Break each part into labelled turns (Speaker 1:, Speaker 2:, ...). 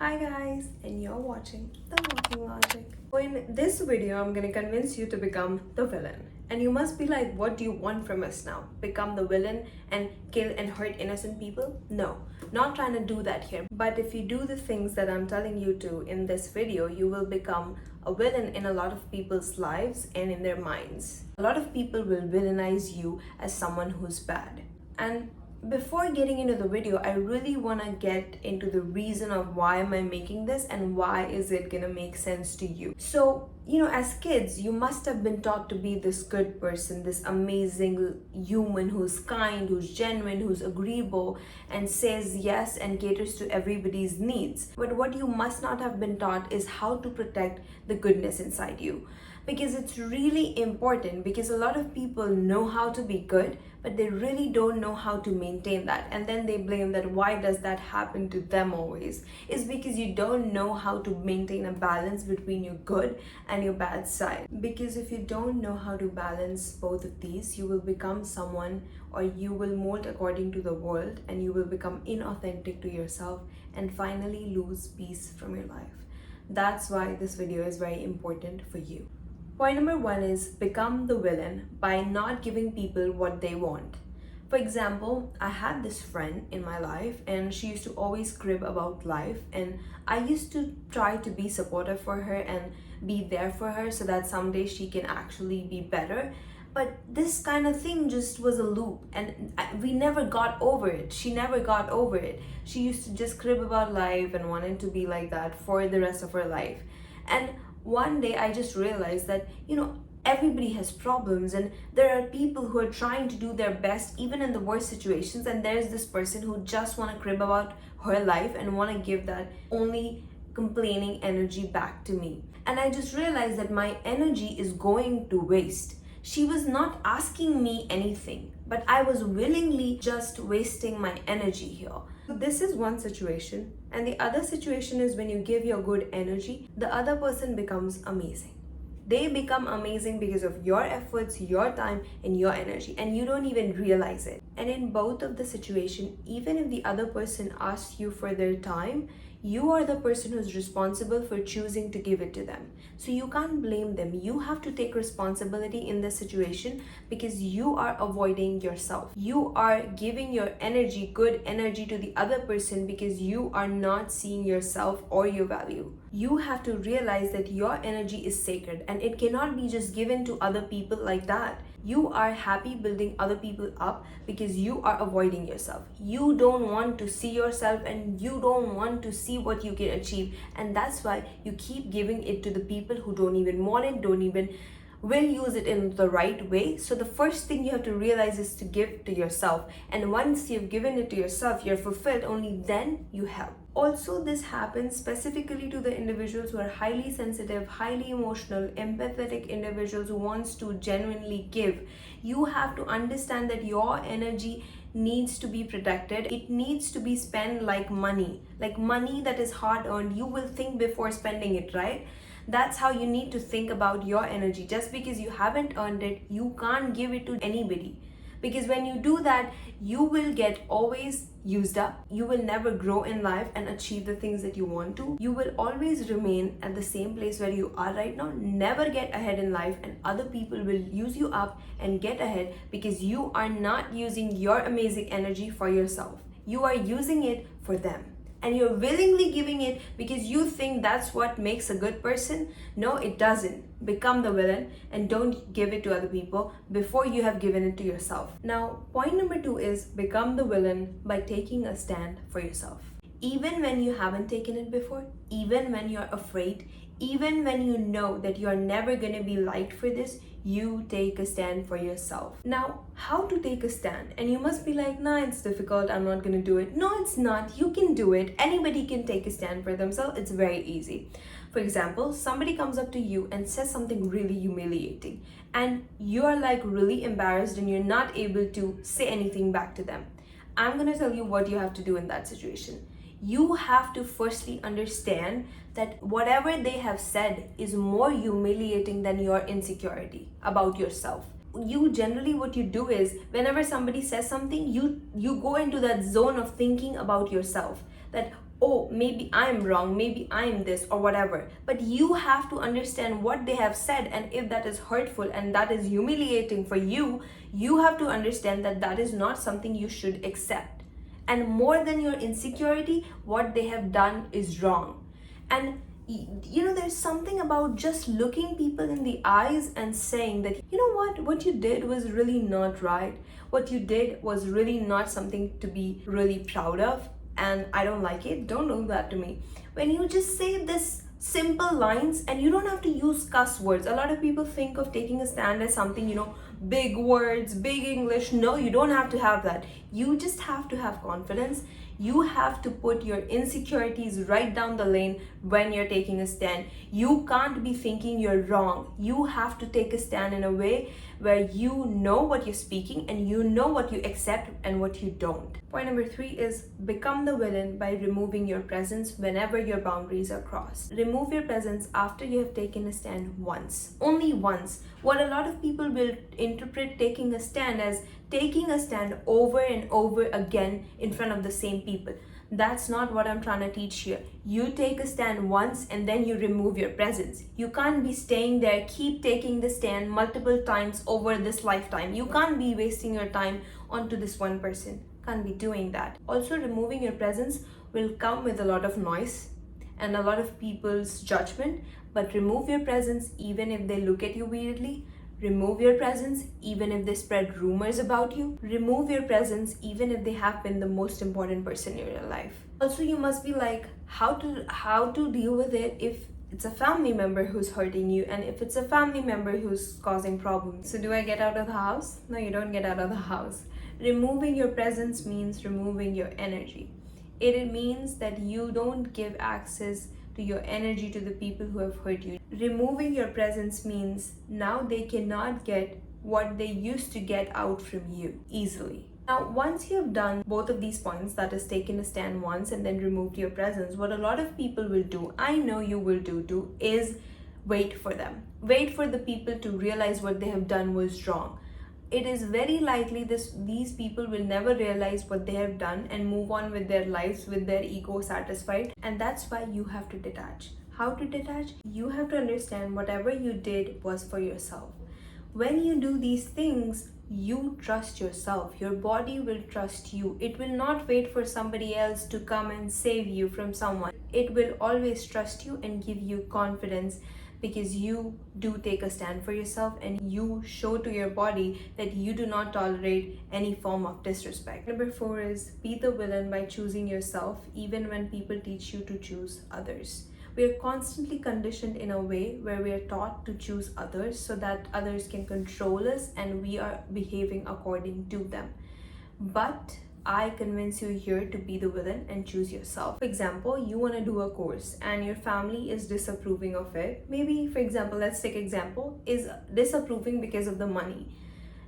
Speaker 1: Hi guys, and you're watching The Walking Logic. So in this video, I'm gonna convince you to become the villain. And you must be like, what do you want from us now? Become the villain and kill and hurt innocent people? No, not trying to do that here. But if you do the things that I'm telling you to in this video, you will become a villain in a lot of people's lives and in their minds. A lot of people will villainize you as someone who's bad. And before getting into the video, I really want to get into the reason of why am I making this and why is it gonna make sense to you. So, as kids, you must have been taught to be this good person, this amazing human who's kind, who's genuine, who's agreeable, and says yes and caters to everybody's needs. But what you must not have been taught is how to protect the goodness inside you. Because it's really important, because a lot of people know how to be good, but they really don't know how to maintain that, and then they blame that why does that happen to them always. It's because you don't know how to maintain a balance between your good and your bad side. Because if you don't know how to balance both of these, you will become someone, or you will mold according to the world, and you will become inauthentic to yourself and finally lose peace from your life. That's why this video is very important for you. Point number one is become the villain by not giving people what they want. For example, I had this friend in my life and she used to always crib about life, and I used to try to be supportive for her and be there for her so that someday she can actually be better. But this kind of thing just was a loop, and we never got over it. She never got over it. She used to just crib about life and wanted to be like that for the rest of her life. And one day I just realized that, everybody has problems, and there are people who are trying to do their best even in the worst situations, and there's this person who just want to crib about her life and want to give that only complaining energy back to me. And I just realized that my energy is going to waste. She was not asking me anything, but I was willingly just wasting my energy here. So this is one situation, and the other situation is when you give your good energy, the other person becomes amazing. They become amazing because of your efforts, your time, and your energy, and you don't even realize it. And in both of the situation, even if the other person asks you for their time, you are the person who's responsible for choosing to give it to them. So you can't blame them. You have to take responsibility in this situation because you are avoiding yourself. You are giving your energy, good energy, to the other person because you are not seeing yourself or your value. You have to realize that your energy is sacred and it cannot be just given to other people like that. You are happy building other people up because you are avoiding yourself. You don't want to see yourself and you don't want to see what you can achieve, and that's why you keep giving it to the people who don't even want it, don't even will use it in the right way. So the first thing you have to realize is to give to yourself, and once you've given it to yourself, you're fulfilled, only then you help. Also, this happens specifically to the individuals who are highly sensitive, highly emotional, empathetic individuals who wants to genuinely give. You have to understand that your energy needs to be protected. It needs to be spent like money that is hard earned. You will think before spending it, right? That's how you need to think about your energy. Just because you haven't earned it, you can't give it to anybody. Because when you do that, you will get always used up. You will never grow in life and achieve the things that you want to. You will always remain at the same place where you are right now, never get ahead in life, and other people will use you up and get ahead because you are not using your amazing energy for yourself. You are using it for them. And you're willingly giving it because you think that's what makes a good person. No, it doesn't. Become the villain and don't give it to other people before you have given it to yourself. Now, point number two is become the villain by taking a stand for yourself. Even when you haven't taken it before, even when you're afraid, even when you know that you're never going to be liked for this, you take a stand for yourself. Now, how to take a stand? And you must be like, nah, it's difficult, I'm not going to do it. No, it's not. You can do it. Anybody can take a stand for themselves. It's very easy. For example, somebody comes up to you and says something really humiliating, and you're like really embarrassed and you're not able to say anything back to them. I'm going to tell you what you have to do in that situation. You have to firstly understand that whatever they have said is more humiliating than your insecurity about yourself. You generally, what you do is whenever somebody says something, you go into that zone of thinking about yourself, that oh, maybe I'm wrong, maybe I'm this or whatever. But you have to understand what they have said, and if that is hurtful and that is humiliating for you, you have to understand that that is not something you should accept. And more than your insecurity, what they have done is wrong. And there's something about just looking people in the eyes and saying that, what you did was really not right. What you did was really not something to be really proud of, and I don't like it. Don't do that to me. When you just say this simple lines, and you don't have to use cuss words. A lot of people think of taking a stand as something, big words, big English. No, you don't have to have that. You just have to have confidence. You have to put your insecurities right down the lane when you're taking a stand. You can't be thinking you're wrong. You have to take a stand in a way where you know what you're speaking and you know what you accept and what you don't. Point number 3 is become the villain by removing your presence whenever your boundaries are crossed. Remove your presence after you have taken a stand once. Only once. What a lot of people will interpret taking a stand as taking a stand over and over again in front of the same people. That's not what I'm trying to teach here. You take a stand once and then you remove your presence. You can't be staying there, keep taking the stand multiple times over this lifetime. You can't be wasting your time onto this one person. Can't be doing that. Also, removing your presence will come with a lot of noise and a lot of people's judgment, but remove your presence even if they look at you weirdly. Remove your presence even if they spread rumors about you. Remove your presence even if they have been the most important person in your life. Also, you must be like how to deal with it if it's a family member who's hurting you, and if it's a family member who's causing problems. So do I get out of the house? No, you don't get out of the house. Removing your presence means removing your energy. It means that you don't give access to your energy to the people who have hurt you. Removing your presence means now they cannot get what they used to get out from you easily. Now, once you have done both of these points, that is taken a stand once and then removed your presence, what a lot of people will do, I know you will do too, is wait for them. Wait for the people to realize what they have done was wrong. It is very likely these people will never realize what they have done and move on with their lives with their ego satisfied, and that's why you have to detach. How to detach? You have to understand whatever you did was for yourself. When you do these things, you trust yourself. Your body will trust you. It will not wait for somebody else to come and save you from someone. It will always trust you and give you confidence, because you do take a stand for yourself and you show to your body that you do not tolerate any form of disrespect. Number 4 is be the villain by choosing yourself even when people teach you to choose others. We are constantly conditioned in a way where we are taught to choose others so that others can control us and we are behaving according to them. But I convince you here to be the villain and choose yourself. For example, you want to do a course and your family is disapproving of it. Maybe, for example, let's take example, is disapproving because of the money.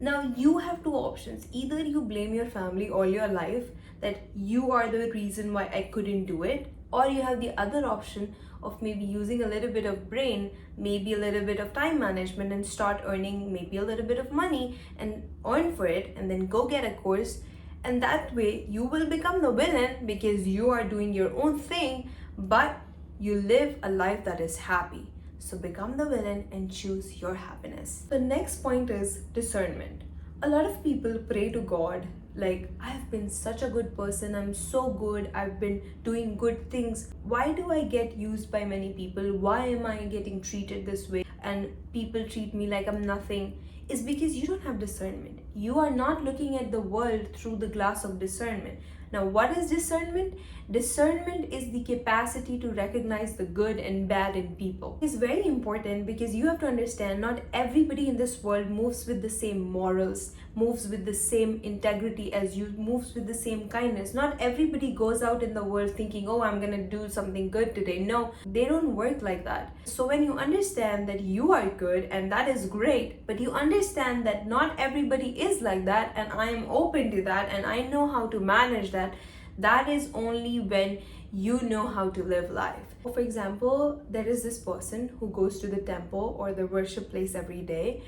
Speaker 1: Now you have two options. Either you blame your family all your life that you are the reason why I couldn't do it, or you have the other option of maybe using a little bit of brain, maybe a little bit of time management, and start earning maybe a little bit of money and earn for it and then go get a course. And that way you will become the villain because you are doing your own thing, but you live a life that is happy. So become the villain and choose your happiness. The next point is discernment. A lot of people pray to God like, I've been such a good person, I'm so good, I've been doing good things. Why do I get used by many people? Why am I getting treated this way? And people treat me like I'm nothing. Is because you don't have discernment. You are not looking at the world through the glass of discernment. Now, what is discernment? Discernment is the capacity to recognize the good and bad in people. It's very important because you have to understand not everybody in this world moves with the same morals, moves with the same integrity as you, moves with the same kindness. Not everybody goes out in the world thinking, oh, I'm gonna do something good today. No, they don't work like that. So when you understand that you are good and that is great, but you understand that not everybody is like that and I am open to that and I know how to manage that, that is only when you know how to live life. For example, there is this person who goes to the temple or the worship place every day,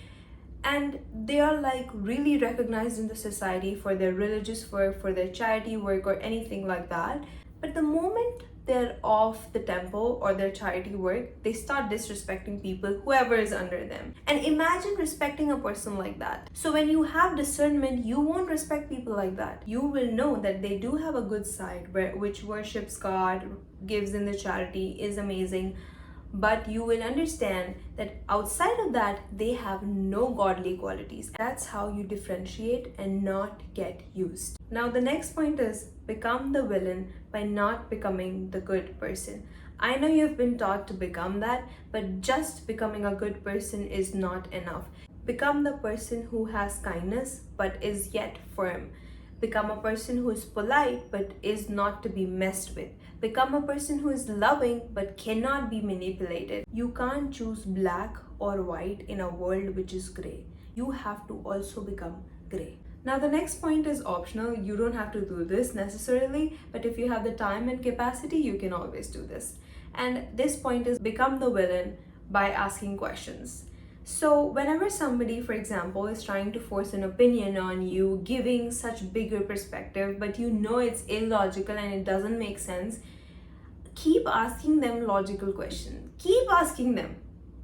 Speaker 1: and they are like really recognized in the society for their religious work, for their charity work or anything like that. But the moment they're off the tempo or their charity work, they start disrespecting people, whoever is under them. And imagine respecting a person like that. So when you have discernment, you won't respect people like that. You will know that they do have a good side which worships God, gives in the charity, is amazing. But you will understand that outside of that, they have no godly qualities. That's how you differentiate and not get used. Now, the next point is become the villain by not becoming the good person. I know you've been taught to become that, but just becoming a good person is not enough. Become the person who has kindness but is yet firm. Become a person who is polite but is not to be messed with. Become a person who is loving but cannot be manipulated. You can't choose black or white in a world which is gray. You have to also become gray. Now, the next point is optional. You don't have to do this necessarily, but if you have the time and capacity, you can always do this. And this point is become the villain by asking questions. So whenever somebody, for example, is trying to force an opinion on you, giving such bigger perspective, but you know it's illogical and it doesn't make sense, keep asking them logical questions. Keep asking them.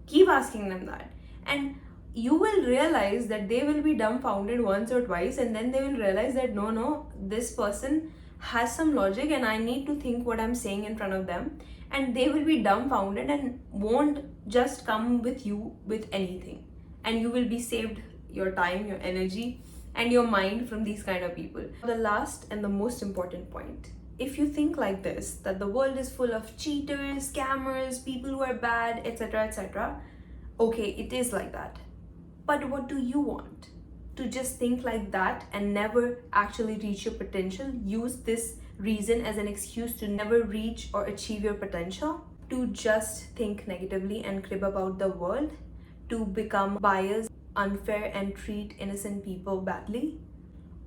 Speaker 1: Keep asking them that. And you will realize that they will be dumbfounded once or twice, and then they will realize that no, this person has some logic and I need to think what I'm saying in front of them. And they will be dumbfounded and won't just come with you with anything. And you will be saved your time, your energy, and your mind from these kind of people. The last and the most important point. If you think like this, that the world is full of cheaters, scammers, people who are bad, etc., etc., okay, it is like that. But what do you want? To just think like that and never actually reach your potential? Use this reason as an excuse to never reach or achieve your potential? To just think negatively and crib about the world? To become biased, unfair, and treat innocent people badly?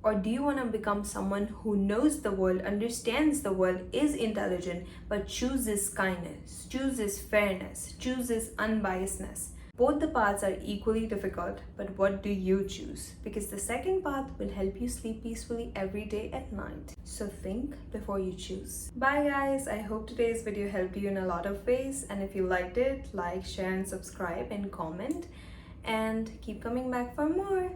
Speaker 1: Or do you want to become someone who knows the world, understands the world, is intelligent, but chooses kindness, chooses fairness, chooses unbiasedness? Both the paths are equally difficult, but what do you choose? Because the second path will help you sleep peacefully every day at night. So think before you choose. Bye guys, I hope today's video helped you in a lot of ways. And if you liked it, like, share and subscribe and comment. And keep coming back for more.